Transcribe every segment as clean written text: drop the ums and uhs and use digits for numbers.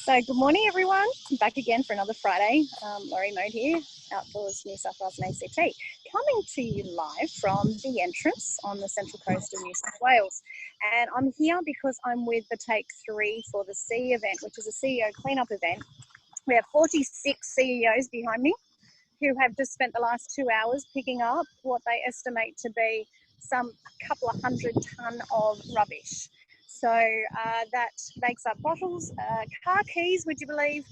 So good morning, everyone. I'm back again for another Friday. Laurie Mode here, Outdoors New South Wales and ACT, coming to you live from the entrance on the central coast of New South Wales. And I'm here because I'm with the Take 3 for the CE event, which is a CEO cleanup event. We have 46 CEOs behind me who have just spent the last 2 hours picking up what they estimate to be some couple of 100 tonne of rubbish. So that makes up bottles, car keys, would you believe,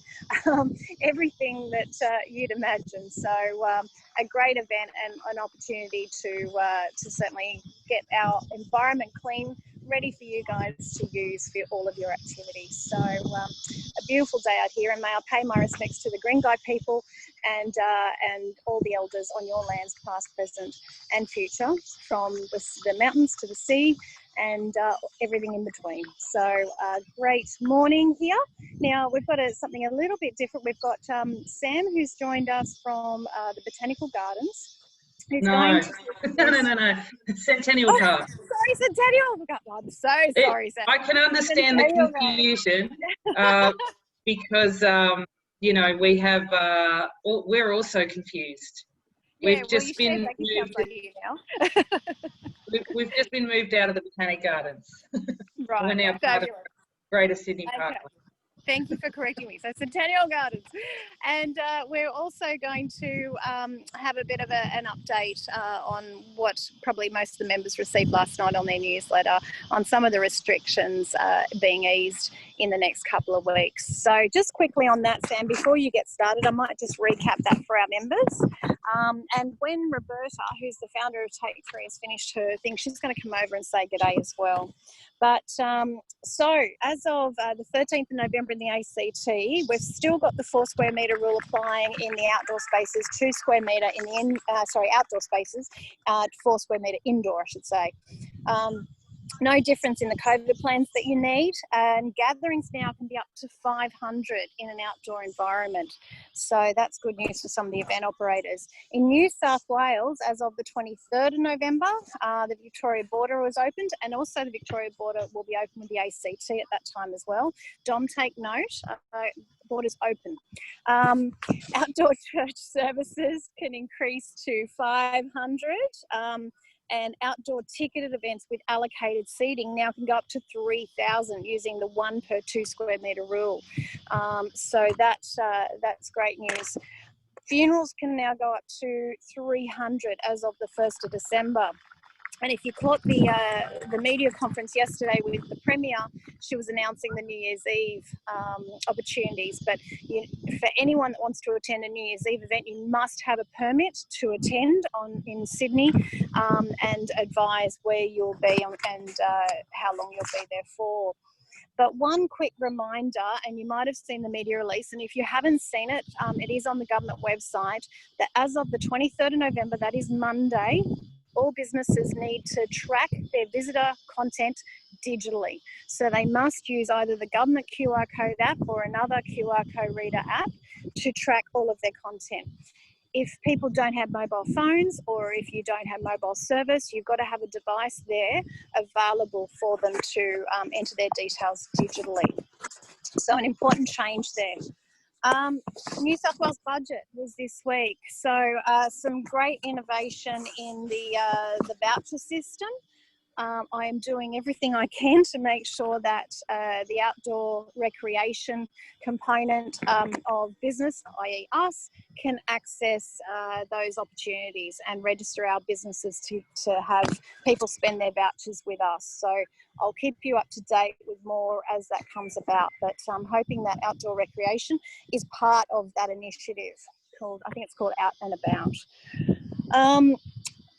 everything that you'd imagine. So a great event and an opportunity to certainly get our environment clean, ready for you guys to use for all of your activities. So a beautiful day out here, and may I pay my respects to the Guringai people and all the elders on your lands, past, present and future, from the mountains to the sea and everything in between. So great morning here. Now we've got something a little bit different. We've got Sam, who's joined us from the Botanical Gardens. No. Centennial Garden. Sorry, Centennial. I'm so sorry, Sam. I can understand the confusion because, you know, we have, we're also confused. Yeah, we've just been we've just been moved out of the Botanic Gardens. Right. We're now part of Greater Sydney Park. Thank you for correcting me. So Centennial Gardens. And we're also going to have a bit of an update on what probably most of the members received last night on their newsletter on some of the restrictions being eased in the next couple of weeks. So just quickly on that, Sam, before you get started, I might just recap that for our members. And when Roberta, who's the founder of Take 3, has finished her thing, she's going to come over and say good day as well. But so as of the 13th of November in the ACT, we've still got the 4 square metre rule applying in the outdoor spaces, 2 square metre in the outdoor spaces, 4 square metre indoor, I should say. No difference in the COVID plans that you need, and gatherings now can be up to 500 in an outdoor environment. So that's good news for some of the event operators. In New South Wales, as of the 23rd of November, the Victoria border was opened, and also the Victoria border will be open with the ACT at that time as well. Dom, take note. Borders open. Outdoor church services can increase to 500. And outdoor ticketed events with allocated seating now can go up to 3,000 using the 1 per 2 square metre rule. So that's great news. Funerals can now go up to 300 as of the 1st of December. And if you caught the media conference yesterday with the Premier, she was announcing the New Year's Eve opportunities. But for anyone that wants to attend a New Year's Eve event, you must have a permit to attend in Sydney and advise where you'll be and how long you'll be there for. But one quick reminder, and you might have seen the media release, and if you haven't seen it, it is on the government website, that as of the 23rd of November, that is Monday, all businesses need to track their visitor content digitally. So they must use either the government QR code app or another QR code reader app to track all of their content. If people don't have mobile phones, or if you don't have mobile service, you've got to have a device there available for them to enter their details digitally. So an important change there. New South Wales budget was this week, so some great innovation in the voucher system. I am doing everything I can to make sure that the outdoor recreation component of business, i.e. us, can access those opportunities and register our businesses to have people spend their vouchers with us. So I'll keep you up to date with more as that comes about, but I'm hoping that outdoor recreation is part of that initiative I think it's called Out and About.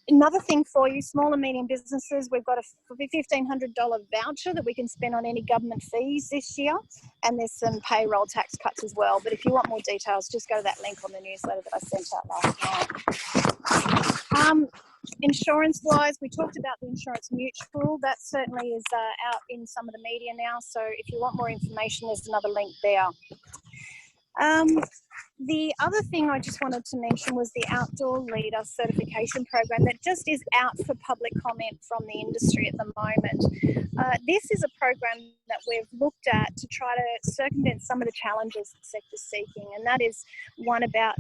Another thing for you, small and medium businesses, we've got a $1,500 voucher that we can spend on any government fees this year, and there's some payroll tax cuts as well. But if you want more details, just go to that link on the newsletter that I sent out last night. Insurance-wise, we talked about the Insurance Mutual. That certainly is out in some of the media now. So if you want more information, there's another link there. The other thing I just wanted to mention was the Outdoor Leader Certification Program that just is out for public comment from the industry at the moment. This is a program that we've looked at to try to circumvent some of the challenges the sector's seeking, and that is one about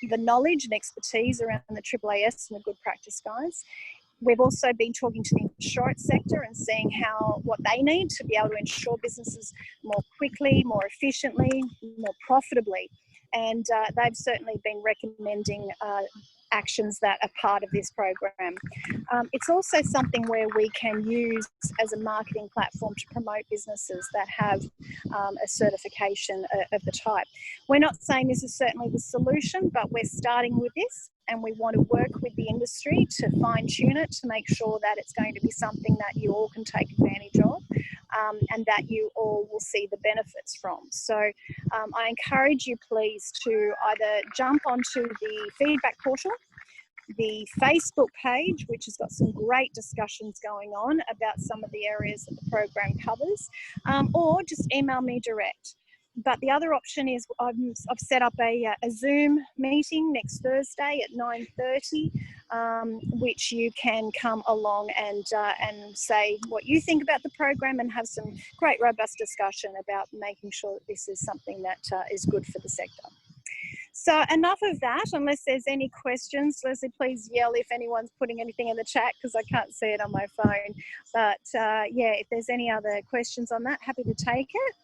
the knowledge and expertise around the AAAS and the good practice guides. We've also been talking to the insurance sector and seeing what they need to be able to insure businesses more quickly, more efficiently, more profitably. And they've certainly been recommending actions that are part of this program. It's also something where we can use as a marketing platform to promote businesses that have a certification of the type. We're not saying this is certainly the solution, but we're starting with this, and we want to work with the industry to fine-tune it to make sure that it's going to be something that you all can take advantage of, and that you all will see the benefits from. So I encourage you please to either jump onto the feedback portal, the Facebook page, which has got some great discussions going on about some of the areas that the program covers, or just email me direct. But the other option is I've set up a Zoom meeting next Thursday at 9:30, which you can come along and say what you think about the program and have some great robust discussion about making sure that this is something that is good for the sector. So enough of that, unless there's any questions. Leslie, please yell if anyone's putting anything in the chat because I can't see it on my phone. But yeah, if there's any other questions on that, happy to take it.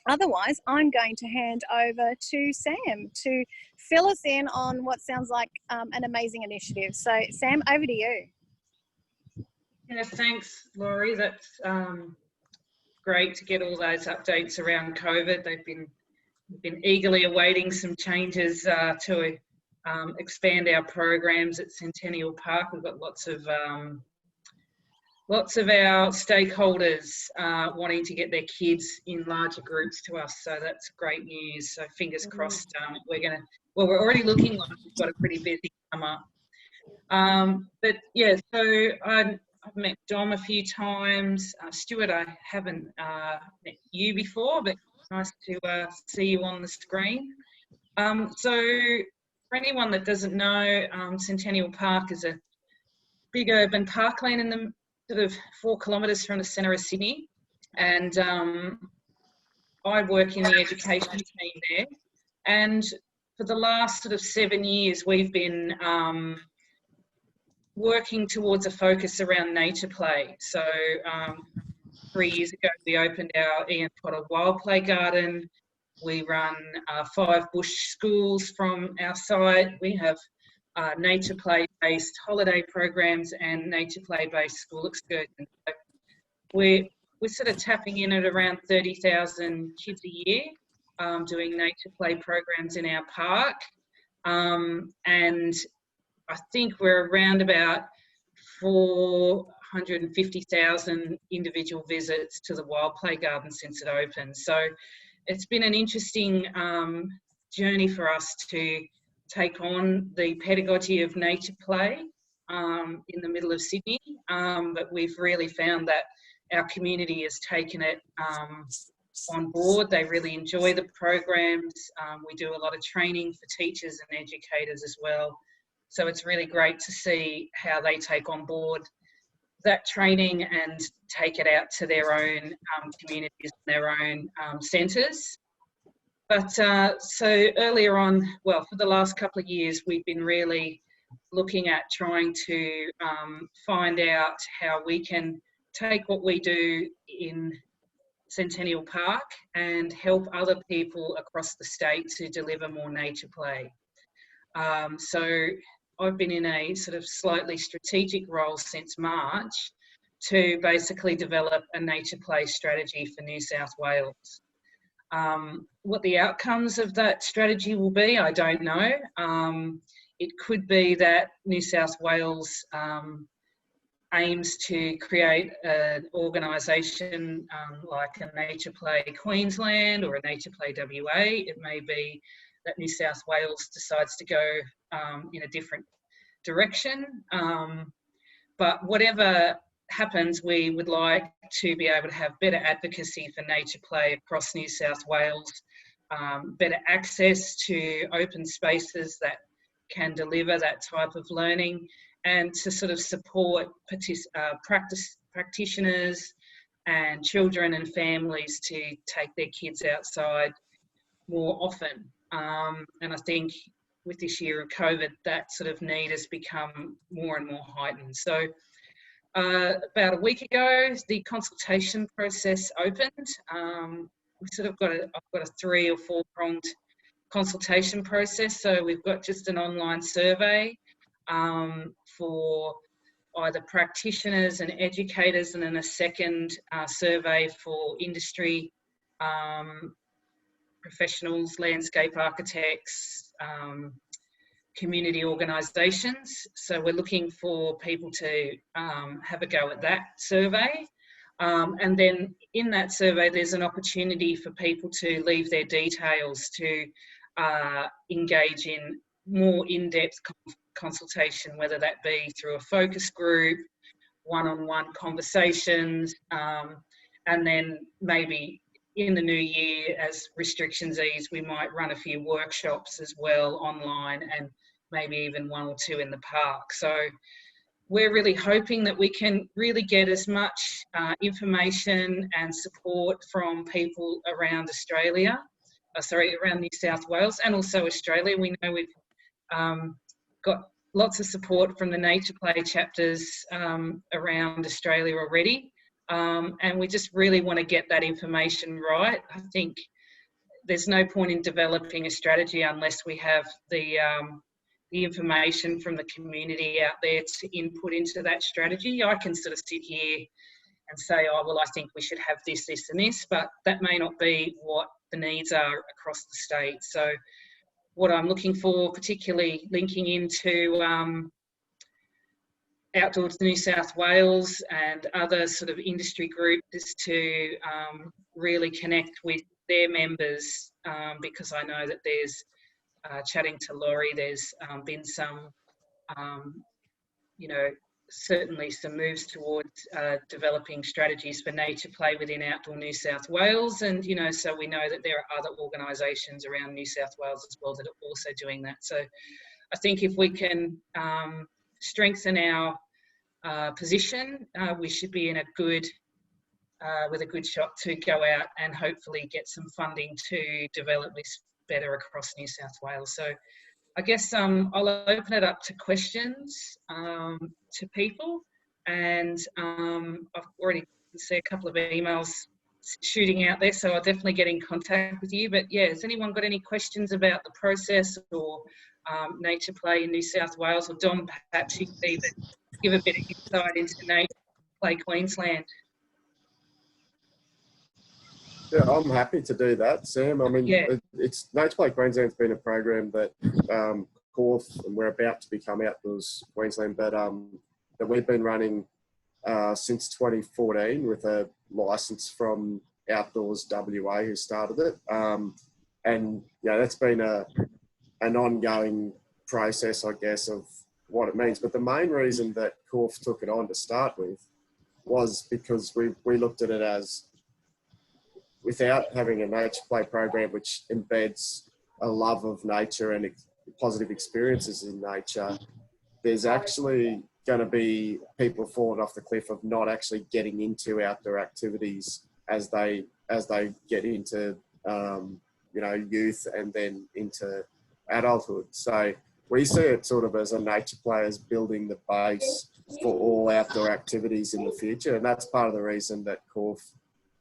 Otherwise, I'm going to hand over to Sam to fill us in on what sounds like an amazing initiative. So, Sam, over to you. Yes, thanks, Laurie. That's great to get all those updates around COVID. They've been eagerly awaiting some changes to expand our programs at Centennial Park. We've got lots of our stakeholders wanting to get their kids in larger groups to us, so that's great news. So fingers crossed. We're already looking like we've got a pretty busy summer. But yeah, so I've met Dom a few times. Stuart, I haven't met you before, but nice to see you on the screen. So for anyone that doesn't know, Centennial Park is a big urban parkland in the sort of 4 kilometres from the centre of Sydney, and I work in the education team there. And for the last sort of 7 years, we've been working towards a focus around nature play. So 3 years ago, we opened our Ian Potter Wild Play Garden. We run 5 bush schools from our site. We have nature play-based holiday programs and nature play-based school excursions. So we're sort of tapping in at around 30,000 kids a year doing nature play programs in our park. And I think we're around about 450,000 individual visits to the Wild Play Garden since it opened. So it's been an interesting journey for us to take on the pedagogy of nature play in the middle of Sydney, but we've really found that our community has taken it on board. They really enjoy the programs. We do a lot of training for teachers and educators as well. So it's really great to see how they take on board that training and take it out to their own communities and their own centres. But so earlier on, well, for the last couple of years, we've been really looking at trying to find out how we can take what we do in Centennial Park and help other people across the state to deliver more nature play. So I've been in a sort of slightly strategic role since March to basically develop a nature play strategy for New South Wales. What the outcomes of that strategy will be, I don't know. It could be that New South Wales aims to create an organisation like a Nature Play Queensland or a Nature Play WA. It may be that New South Wales decides to go in a different direction. But whatever happens, we would like to be able to have better advocacy for nature play across New South Wales better access to open spaces that can deliver that type of learning, and to sort of support practitioners and children and families to take their kids outside more often. And I think with this year of COVID, that sort of need has become more and more heightened. So about a week ago, the consultation process opened. We've sort of I've got a 3 or 4 pronged consultation process. So we've got just an online survey for either practitioners and educators, and then a second survey for industry professionals, landscape architects, community organisations. So we're looking for people to have a go at that survey. And then in that survey, there's an opportunity for people to leave their details to engage in more in-depth consultation, whether that be through a focus group, one-on-one conversations, and then maybe in the new year, as restrictions ease, we might run a few workshops as well online, and maybe even 1 or 2 in the park. So we're really hoping that we can really get as much information and support from people around Australia, around New South Wales and also Australia. We know we've got lots of support from the Nature Play chapters around Australia already. And we just really want to get that information right. I think there's no point in developing a strategy unless we have the information from the community out there to input into that strategy. I can sort of sit here and say, oh, well, I think we should have this, this and this, but that may not be what the needs are across the state. So what I'm looking for, particularly linking into Outdoors New South Wales and other sort of industry groups, is to really connect with their members, because I know that there's, chatting to Laurie, there's been some, you know, certainly some moves towards developing strategies for nature play within Outdoor New South Wales. And, you know, so we know that there are other organisations around New South Wales as well that are also doing that. So I think if we can strengthen our position, we should be in a good, with a good shot to go out and hopefully get some funding to develop this better across New South Wales. So I guess I'll open it up to questions to people, and I've already seen a couple of emails shooting out there, so I'll definitely get in contact with you. But yeah, has anyone got any questions about the process or nature play in New South Wales? Or Dom, perhaps you could even give a bit of insight into nature play Queensland. Yeah, I'm happy to do that, Sam. I mean, Yeah. it's Nature Play Queensland's been a program that Corf, and we're about to become Outdoors Queensland, but that we've been running since 2014 with a licence from Outdoors WA, who started it. And yeah, that's been an ongoing process, I guess, of what it means. But the main reason that Corf took it on to start with was because we looked at it as, without having a nature play program which embeds a love of nature and positive experiences in nature, there's actually going to be people falling off the cliff of not actually getting into outdoor activities as they get into you know, youth and then into adulthood. So we see it sort of as a nature play as building the base for all outdoor activities in the future, and that's part of the reason that Corf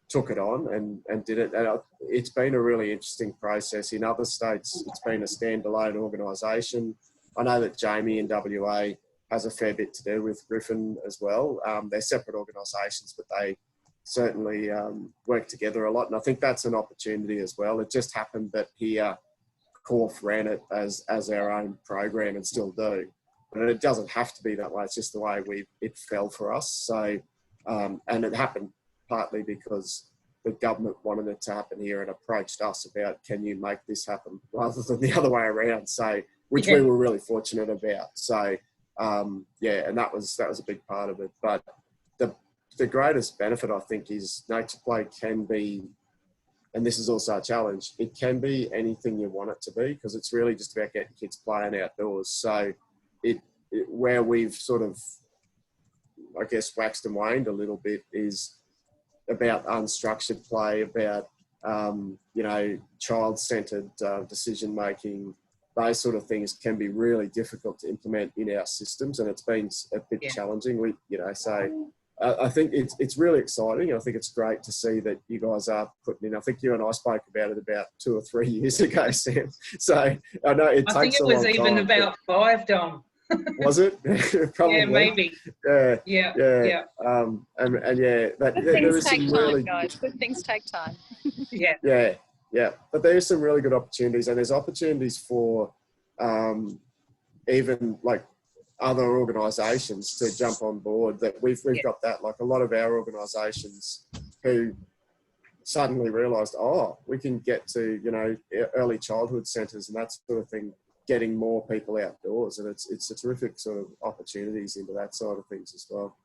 took it on and did it. And it's been a really interesting process. In other states, it's been a standalone organisation. I know that Jamie in WA has a fair bit to do with Griffin as well. They're separate organisations, but they certainly work together a lot. And I think that's an opportunity as well. It just happened that here, Corf ran it as our own program and still do. But it doesn't have to be that way. It's just the way it fell for us. So, and it happened partly because the government wanted it to happen here and approached us about, can you make this happen, rather than the other way around. So, which we were really fortunate about. So, yeah, and that was a big part of it. But the greatest benefit, I think, is nature play can be and this is also a challenge, it can be anything you want it to be, because it's really just about getting kids playing outdoors. So where we've sort of, I guess, waxed and waned a little bit is about unstructured play, about, child-centered decision making. Those sort of things can be really difficult to implement in our systems, and it's been a bit challenging. So I think it's really exciting. I think it's great to see that you guys are putting in. I think you and I spoke about it about 2 or 3 years ago, Sam. So I know it takes a long time. I think it was even about 5, Dom. Was it? Probably. Yeah, maybe. Yeah. Good things take time, guys. Good things take time. Yeah. But there's some really good opportunities, and there's opportunities for even like other organisations to jump on board. That we've got that, like a lot of our organisations who suddenly realised, we can get to early childhood centres and that sort of thing, getting more people outdoors, and it's a terrific sort of opportunities into that side of things as well.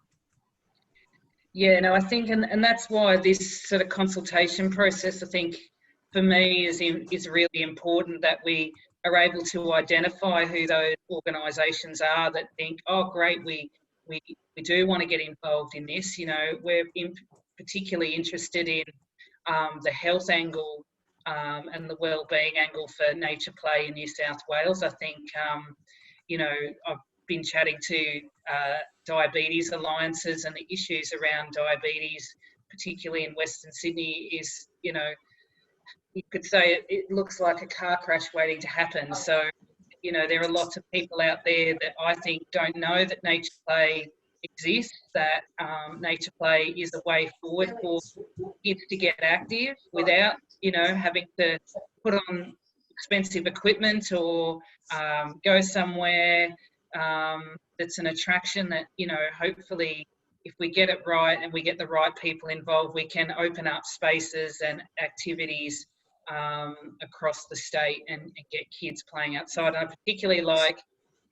Yeah, no, I think, and that's why this sort of consultation process, I think, for me is really important, that we are able to identify who those organisations are that think, oh, great, we do want to get involved in this. We're particularly interested in the health angle and the wellbeing angle for nature play in New South Wales. I think, I've been chatting to diabetes alliances, and the issues around diabetes, particularly in Western Sydney, is, you could say it looks like a car crash waiting to happen. So, there are lots of people out there that I think don't know that nature play exists, that nature play is a way forward for kids to get active without, having to put on expensive equipment or go somewhere that's an attraction that, hopefully if we get it right and we get the right people involved, we can open up spaces and activities across the state and get kids playing outside. I particularly like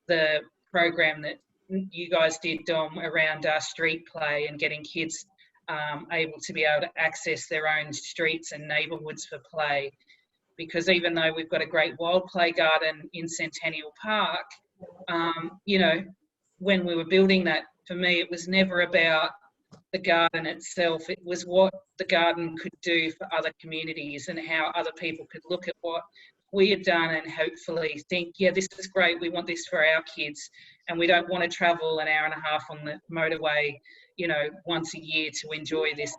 the program that you guys did, Dom, around street play and getting kids able to be able to access their own streets and neighbourhoods for play. Because even though we've got a great wild play garden in Centennial Park, when we were building that, for me, it was never about the garden itself. It was what the garden could do for other communities and how other people could look at what we had done and hopefully think, yeah, this is great, we want this for our kids, and we don't want to travel an hour and a half on the motorway, once a year to enjoy this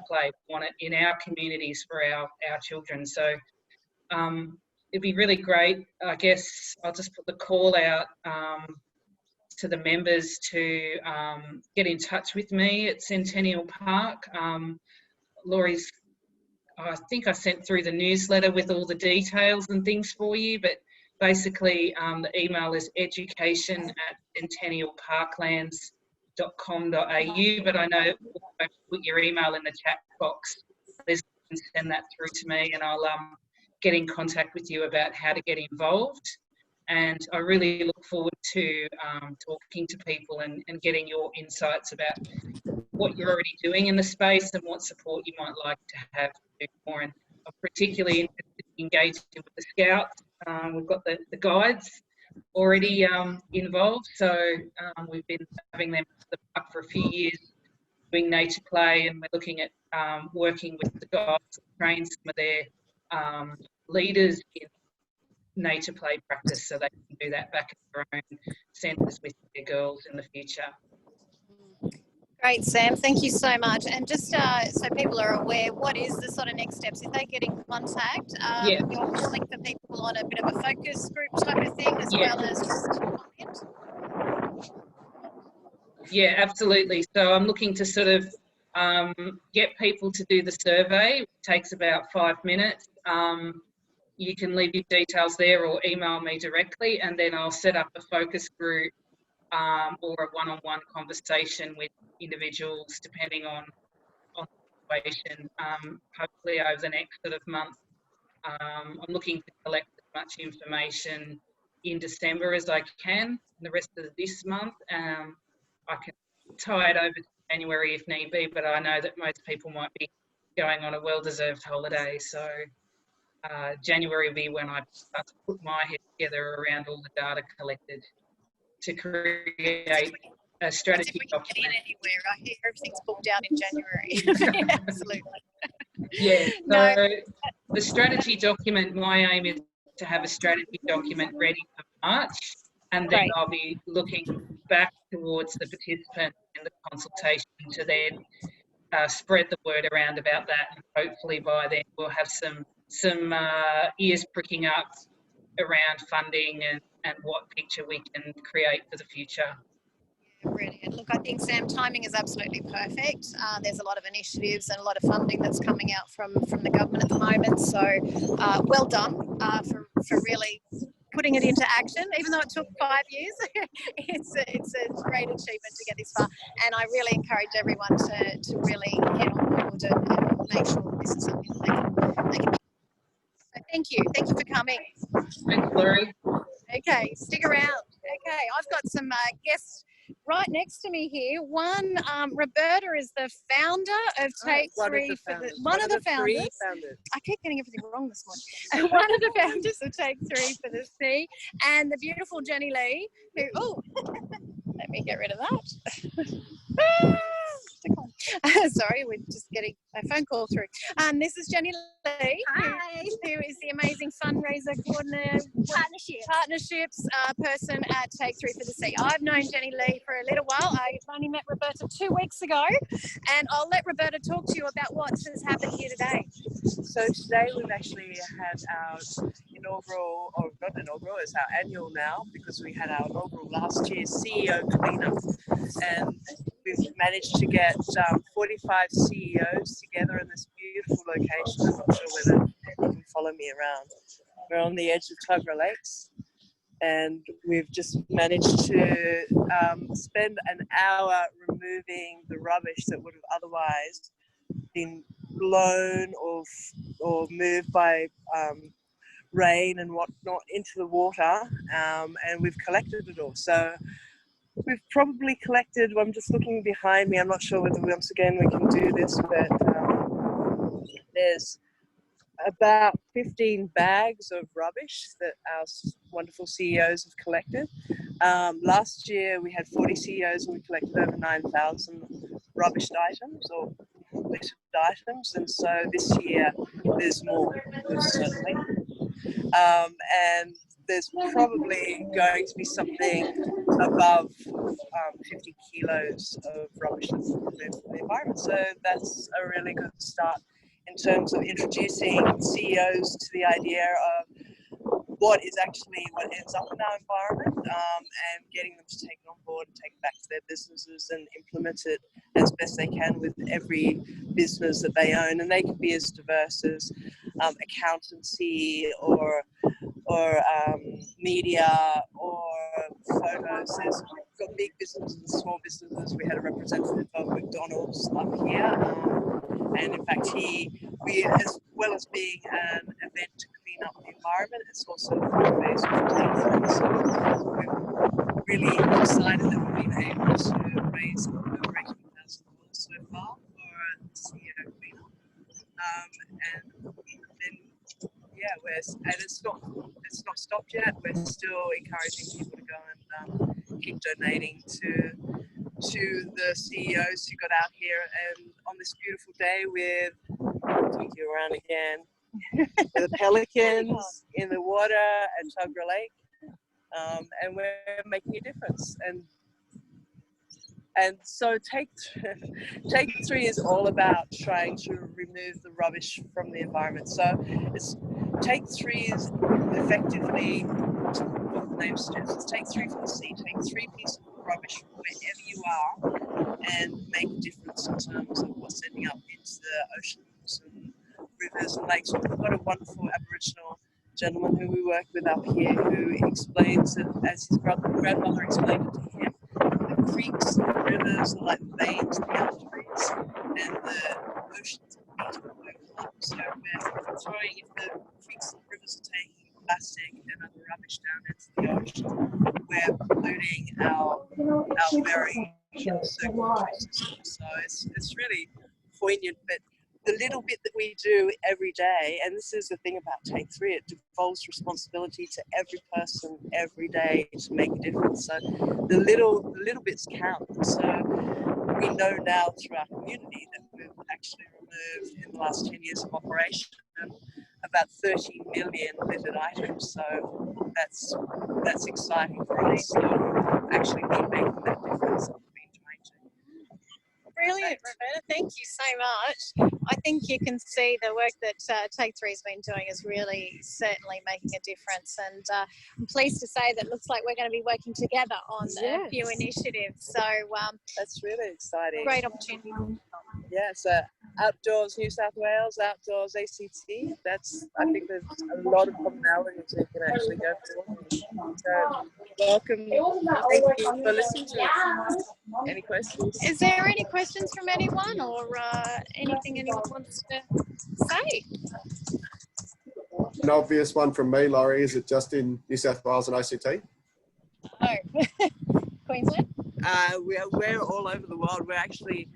play. We want it in our communities for our children. So it'd be really great. I guess I'll just put the call out to the members to get in touch with me at Centennial Park. Laurie's, I think I sent through the newsletter with all the details and things for you, but basically the email is education@centennialparklands.com.au, but I know I'll put your email in the chat box. Please send that through to me and I'll get in contact with you about how to get involved. And I really look forward to talking to people and getting your insights about what you're already doing in the space and what support you might like to have to do more. And I'm particularly interested in engaging with the Scouts. We've got the guides already involved, so we've been having them at the park for a few years doing nature play, and we're looking at working with the guides to train some of their leaders in nature play practice so they can do that back at their own centres with their girls in the future. Great, Sam. Thank you so much. And just so people are aware, what is the sort of next steps? If they get in contact, you're calling for people on a bit of a focus group type of thing as well as just comment? Yeah, absolutely. So I'm looking to sort of get people to do the survey. It takes about 5 minutes. You can leave your details there or email me directly, and then I'll set up a focus group or a one-on-one conversation with individuals depending on the situation, hopefully over the next sort of month. I'm looking to collect as much information in December as I can, the rest of this month. I can tie it over to January if need be, but I know that most people might be going on a well-deserved holiday. So January will be when I start to put my head together around all the data collected to create a strategy document. Anywhere. I hear everything's booked out in January. Yeah, absolutely. Yeah, so No. the strategy document, my aim is to have a strategy document ready for March, and then Great. I'll be looking back towards the participants in the consultation to then spread the word around about that, and hopefully by then we'll have some ears pricking up around funding and what picture we can create for the future. Brilliant. Look, I think, Sam, timing is absolutely perfect. There's a lot of initiatives and a lot of funding that's coming out from the government at the moment. So well done for really putting it into action, even though it took 5 years. It's a great achievement to get this far. And I really encourage everyone to really get on board and make sure that this is something that they can. So thank you. Thank you for coming. Thanks, Laurie. Okay, stick around. Okay, I've got some guests right next to me here. One, Roberta is the founder of Take Three. One of the founders. I keep getting everything wrong this morning. One of the founders of Take Three for the Sea, and the beautiful Jenny Lee, who, let me get rid of that. Sorry, we're just getting a phone call through. This is Jenny Lee, who is the amazing fundraiser coordinator, partnerships person at Take Three for the Sea. I've known Jenny Lee for a little while. I only met Roberta 2 weeks ago, and I'll let Roberta talk to you about what has happened here today. So today we've actually had our inaugural, or not inaugural, it's our annual now, because we had our inaugural last year CEO cleanup, and we've managed to get 45 CEOs together in this beautiful location. I'm not sure whether you can follow me around. We're on the edge of Tuggerah Lakes, and we've just managed to spend an hour removing the rubbish that would have otherwise been blown or moved by rain and whatnot into the water, and we've collected it all. So we've probably collected, I'm just looking behind me, I'm not sure whether once again we can do this, but there's about 15 bags of rubbish that our wonderful CEOs have collected. Last year we had 40 CEOs and we collected over 9,000 rubbish items or littered items, and so this year there's more, certainly. And there's probably going to be something above 50 kilos of rubbish that's removed from the environment. So that's a really good start in terms of introducing CEOs to the idea of what ends up in our environment, and getting them to take it on board and take it back to their businesses and implement it as best they can with every business that they own. And they can be as diverse as accountancy or media or photos. We've got big businesses and small businesses. We had a representative of McDonald's up here, and in fact we as well as being an event to clean up the environment, it's also a fundraiser for Take Three. So we're really excited that we've been able to raise over $18,000 so far for the CEO cleanup, and then it's not stopped yet. We're still encouraging people to go and keep donating to the CEOs who got out here, and on this beautiful day with, I'll take you around again, the pelicans in the water at Tuggerah Lake, and we're making a difference. And so Take Three is all about trying to remove the rubbish from the environment. So Take Three is effectively what the name suggests. Take Three for the Sea. Take 3 pieces of rubbish from wherever you are and make a difference in terms of what's ending up into the oceans and rivers and lakes. We've got a wonderful Aboriginal gentleman who we work with up here who explains it as his grandmother explained it to him. The creeks and the rivers are like the veins, the arteries, and the oceans are beaten overlap. So we're throwing, if the creeks and rivers are taking plastic and other rubbish down into the ocean, we're polluting our very circular system. So it's really poignant, but the little bit that we do every day, and this is the thing about Take 3, it devolves responsibility to every person every day to make a difference. So the little bits count. So we know now through our community that we've actually removed in the last 10 years of operation about 30 million littered items. So that's exciting for us. So actually we're making that difference that we've been trying to. Brilliant, Roberta. Thank you so much. I think you can see the work that Take 3 has been doing is really certainly making a difference. And I'm pleased to say that it looks like we're going to be working together on a few initiatives. So that's really exciting. Great opportunity. Yeah, so Outdoors New South Wales, Outdoors ACT, I think there's a lot of commonalities we can actually go for. So welcome. Thank you for listening to us. Any questions? Is there any questions from anyone or anything anyone wants to say? An obvious one from me, Laurie, is it just in New South Wales and ACT? No. Queensland? We're all over the world. We're actually,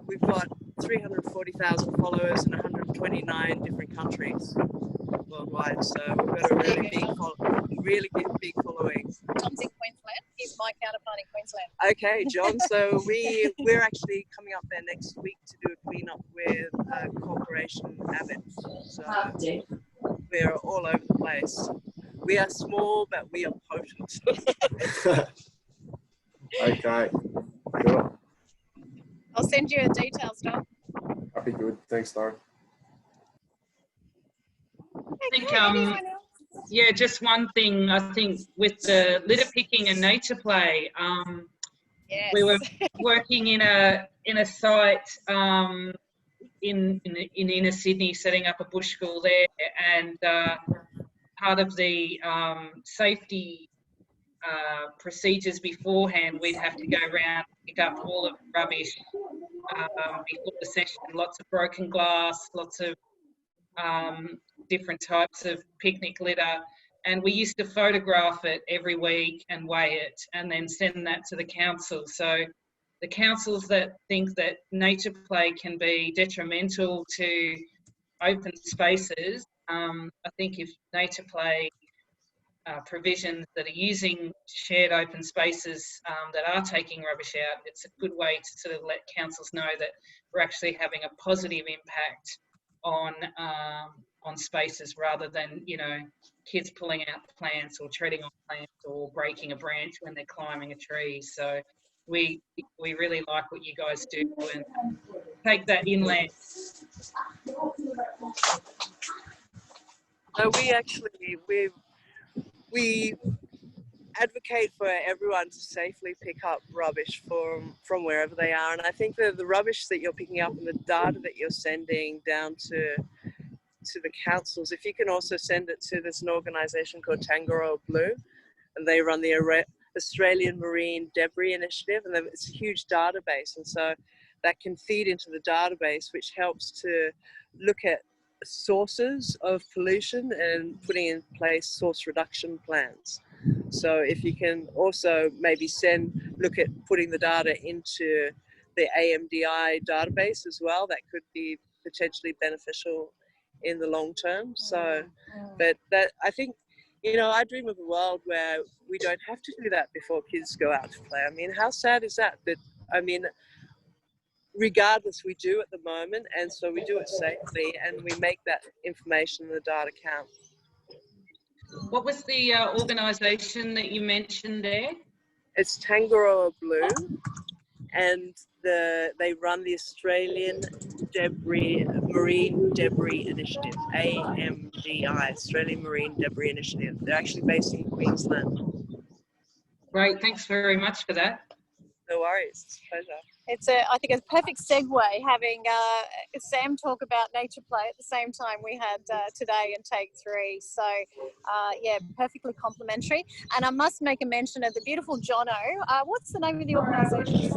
we've got 340,000 followers in 129 different countries worldwide. So we've got a really big following. Tom's in Queensland. He's my counterpart in Queensland. Okay, John. So we're actually coming up there next week to do a clean up with Corporation Abbott. So we're all over the place. We are small, but we are potent. Okay. Sure. I'll send you the details, Tom. That'd be good. Thanks, Laurie. I think, just one thing, I think with the litter picking and nature play, yes. we were working in a site in inner Sydney, setting up a bush school there, and part of the safety procedures beforehand, we'd have to go around and pick up all of the rubbish before the session, lots of broken glass, lots of different types of picnic litter, and we used to photograph it every week and weigh it and then send that to the council. So the councils that think that nature play can be detrimental to open spaces, I think if nature play provisions that are using shared open spaces that are taking rubbish out, it's a good way to sort of let councils know that we're actually having a positive impact on spaces, rather than, you know, kids pulling out plants or treading on plants or breaking a branch when they're climbing a tree. So we really like what you guys do and take that inland. So we advocate for everyone to safely pick up rubbish from wherever they are, and I think that the rubbish that you're picking up and the data that you're sending down to the councils, if you can also send it to, there's an organisation called Tangaroa Blue, and they run the Australian Marine Debris Initiative, and it's a huge database, and so that can feed into the database, which helps to look at sources of pollution and putting in place source reduction plans. So if you can also maybe look at putting the data into the AMDI database as well, that could be potentially beneficial in the long term. So, but that, I think, you know, I dream of a world where we don't have to do that before kids go out to play. I mean, how sad is that? But I mean, regardless, we do at the moment, and so we do it safely, and we make that information and the data count. What was the organisation that you mentioned there? It's Tangaroa Blue, and they run the Australian Marine Debris Initiative, AMDI, Australian Marine Debris Initiative. They're actually based in Queensland. Great, thanks very much for that. No worries, it's a pleasure. It's I think, a perfect segue having Sam talk about nature play at the same time we had today in Take 3. So, yeah, perfectly complimentary. And I must make a mention of the beautiful Jono. What's the name of the organisation?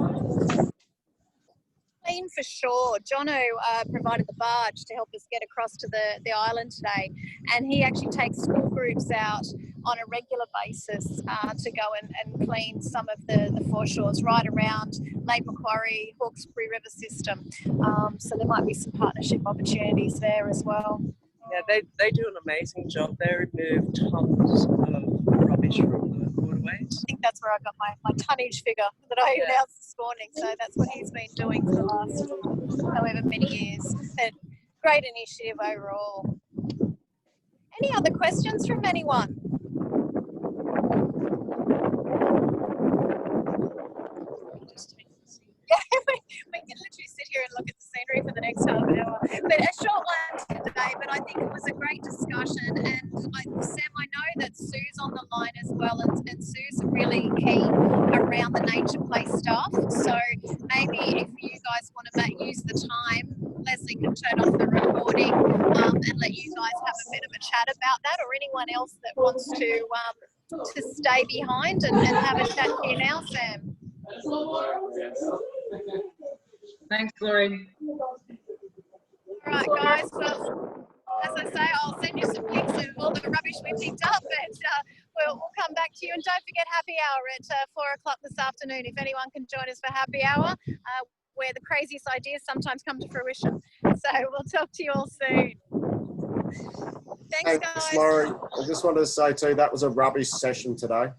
Clean for Shore. Jono provided the barge to help us get across to the island today, and he actually takes school groups out on a regular basis to go and clean some of the foreshores right around Lake Macquarie, Hawkesbury River system. So there might be some partnership opportunities there as well. Yeah, they do an amazing job. They remove tons of rubbish from the waterways. I think that's where I got my tonnage figure that I announced this morning. So that's what he's been doing for the last however many years. But great initiative overall. Any other questions from anyone? Yeah, we can literally sit here and look at the scenery for the next half an hour. But a short one today, but I think it was a great discussion. And Sam, I know that Sue's on the line as well, and Sue's really keen around the nature play stuff. So maybe if you guys want to use the time, Leslie can turn off the recording and let you guys have a bit of a chat about that, or anyone else that wants to stay behind and have a chat here now, Sam. Thanks, Laurie. All right, guys. Well, as I say, I'll send you some pics of all the rubbish we picked up, and we'll come back to you. And don't forget happy hour at 4 o'clock this afternoon. If anyone can join us for happy hour, where the craziest ideas sometimes come to fruition. So we'll talk to you all soon. Thanks, guys. Laurie. I just wanted to say too, that was a rubbish session today.